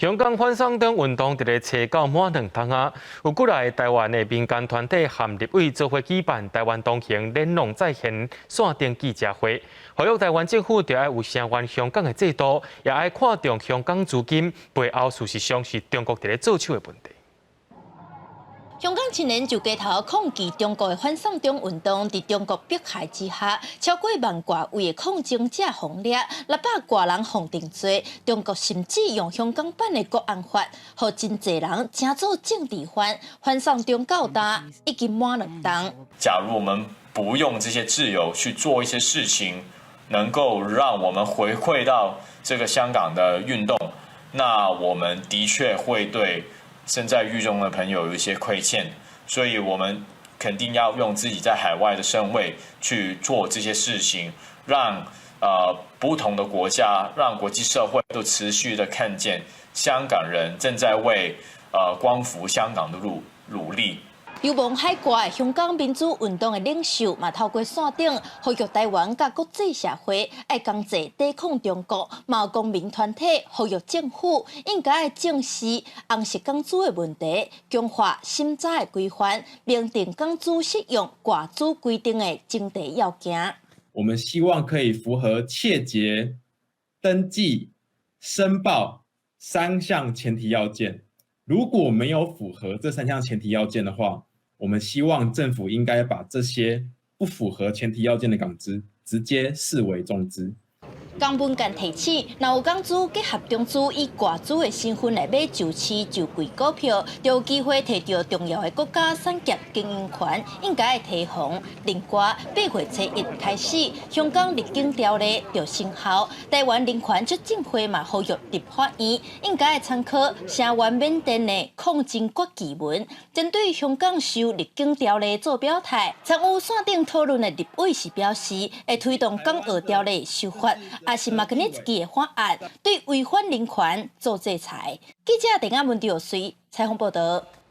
香港反送中运动伫咧初到满2冬啊，有几来台湾的民间团体和立委做伙举办台湾同行连龙再现线顶记者会，呼吁台湾政府着要有声援香港的制度，也要看重香港资金背后事实上是中国伫咧做手的问题。 香港青年就街头抗击中国的反送中运动，在中国迫害之下，超过1万多位的抗争者红掠，600多人红定罪。中国甚至用香港版的国安法，让真侪人正做政治犯。反送中到达已经满2冬。假如我们不用这些自由去做一些事情，能够让我们回馈到这个香港的运动，那我们的确会对 身在狱中的朋友有一些亏欠，所以我们肯定要用自己在海外的身位去做这些事情，让不同的国家、让国际社会都持续的看见香港人正在为光复香港的路努力。 流亡海外的香港民主运动的领袖，嘛透过线顶呼吁台湾甲国际社会要同齐抵抗中国。嘛有公民团体呼吁政府应该要正视红色港资的问题，强化审查的规范，明定港资适用挂资规定的前提要件。我们希望可以符合切结、登记、申报3项前提要件。如果没有符合这3项前提要件的话， 我们希望政府应该把这些不符合前提要件的港资直接视为中资。港文件提醒，若有港资结合中资以挂资的身份来买就市就贵股票，就有机会摕到重要的国家产业经营权，应该要提防。另外，8月初1开始，香港入境条例就生效。台湾人权促进会嘛呼吁立法院应该要参考声援缅甸的抗争国旗文，针对香港受入境条例做表态。参与线顶讨论的立委是表示，会推动港澳条例修法。 也是马格尼茨基的法案，对违反人权做制裁。记者陈亚文、刘水采访报道。